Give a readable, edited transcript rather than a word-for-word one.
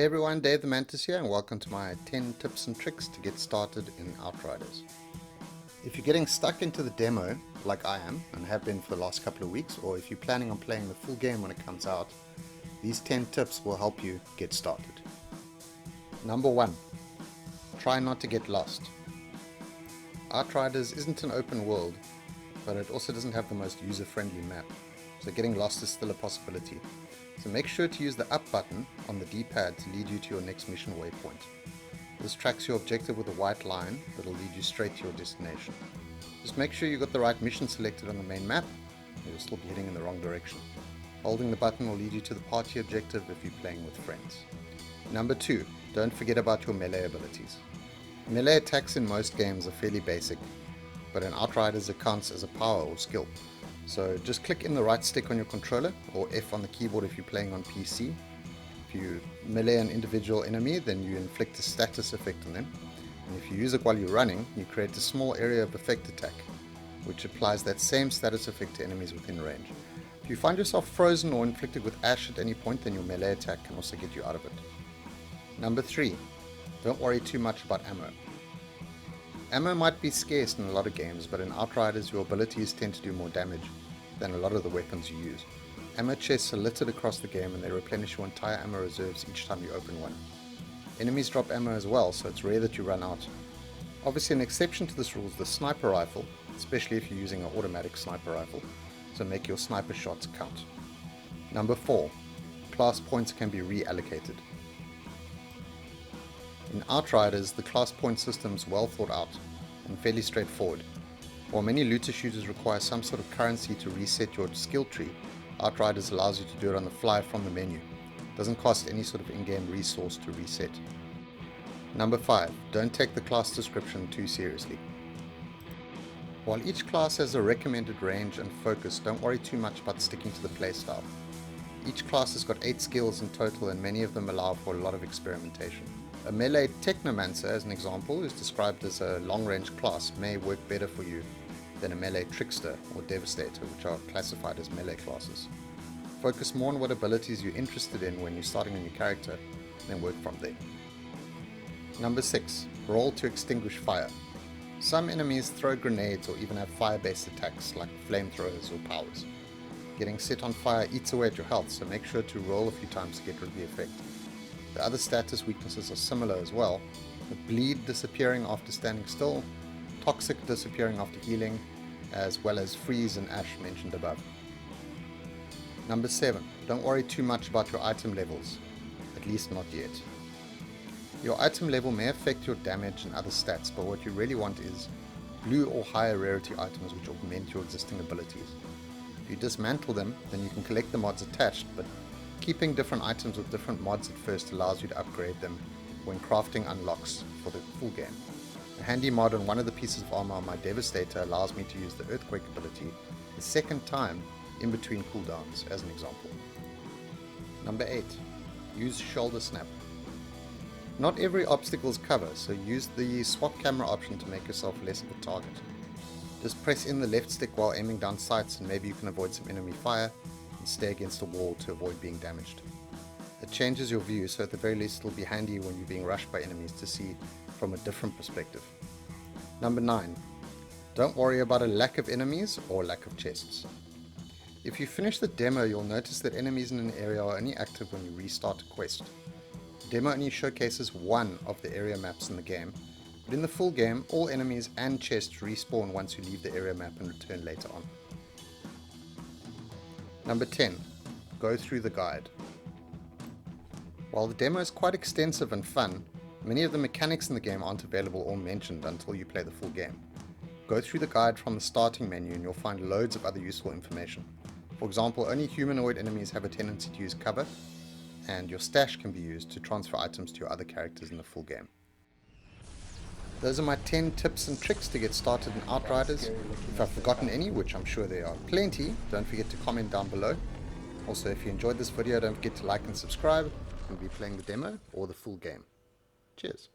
Hey everyone, Dave the Mantis here, and welcome to my 10 tips and tricks to get started in Outriders. If you're getting stuck into the demo, like I am, and have been for the last couple of weeks, or if you're planning on playing the full game when it comes out, these 10 tips will help you get started. Number 1. Try not to get lost. Outriders isn't an open world, but it also doesn't have the most user-friendly map, so getting lost is still a possibility. So make sure to use the up button on the D-pad to lead you to your next mission waypoint. This tracks your objective with a white line that will lead you straight to your destination. Just make sure you got the right mission selected on the main map, or you'll still be heading in the wrong direction. Holding the button will lead you to the party objective if you're playing with friends. Number 2. Don't forget about your melee abilities. Melee attacks in most games are fairly basic, but in Outriders it counts as a power or skill. So just click in the right stick on your controller, or F on the keyboard if you're playing on PC. If you melee an individual enemy, then you inflict a status effect on them. And if you use it while you're running, you create a small area of effect attack, which applies that same status effect to enemies within range. If you find yourself frozen or inflicted with ash at any point, then your melee attack can also get you out of it. Number 3. Don't worry too much about ammo. Ammo might be scarce in a lot of games, but in Outriders your abilities tend to do more damage than a lot of the weapons you use. Ammo chests are littered across the game and they replenish your entire ammo reserves each time you open one. Enemies drop ammo as well, so it's rare that you run out. Obviously an exception to this rule is the sniper rifle, especially if you're using an automatic sniper rifle, so make your sniper shots count. Number 4. Class points can be reallocated. In Outriders, the class point system is well thought out and fairly straightforward. While many looter shooters require some sort of currency to reset your skill tree, Outriders allows you to do it on the fly from the menu. It doesn't cost any sort of in-game resource to reset. Number 5. Don't take the class description too seriously. While each class has a recommended range and focus, don't worry too much about sticking to the playstyle. Each class has got 8 skills in total, and many of them allow for a lot of experimentation. A melee technomancer, as an example, is described as a long-range class, may work better for you than a melee trickster or devastator, which are classified as melee classes. Focus more on what abilities you're interested in when you're starting a new character, then work from there. Number 6. Roll to extinguish fire. Some enemies throw grenades or even have fire-based attacks like flamethrowers or powers. Getting set on fire eats away at your health, so make sure to roll a few times to get rid of the effect. The other status weaknesses are similar as well, with bleed disappearing after standing still, toxic disappearing after healing, as well as freeze and ash mentioned above. Number 7. Don't worry too much about your item levels, at least not yet. Your item level may affect your damage and other stats, but what you really want is blue or higher rarity items which augment your existing abilities. If you dismantle them, then you can collect the mods attached, but keeping different items with different mods at first allows you to upgrade them when crafting unlocks for the full game. A handy mod on one of the pieces of armor on my Devastator allows me to use the Earthquake ability the second time in between cooldowns, as an example. Number 8. Use shoulder snap. Not every obstacle is cover, so use the swap camera option to make yourself less of a target. Just press in the left stick while aiming down sights and maybe you can avoid some enemy fire and stay against a wall to avoid being damaged. It changes your view, so at the very least it'll be handy when you're being rushed by enemies to see from a different perspective. Number 9. Don't worry about a lack of enemies or lack of chests. If you finish the demo, you'll notice that enemies in an area are only active when you restart a quest. The demo only showcases one of the area maps in the game, but in the full game all enemies and chests respawn once you leave the area map and return later on. Number 10. Go through the guide. While the demo is quite extensive and fun, many of the mechanics in the game aren't available or mentioned until you play the full game. Go through the guide from the starting menu and you'll find loads of other useful information. For example, only humanoid enemies have a tendency to use cover, and your stash can be used to transfer items to your other characters in the full game. Those are my 10 tips and tricks to get started in Outriders. If I've forgotten any, which I'm sure there are plenty, don't forget to comment down below. Also, if you enjoyed this video, don't forget to like and subscribe. We'll be playing the demo or the full game. Cheers.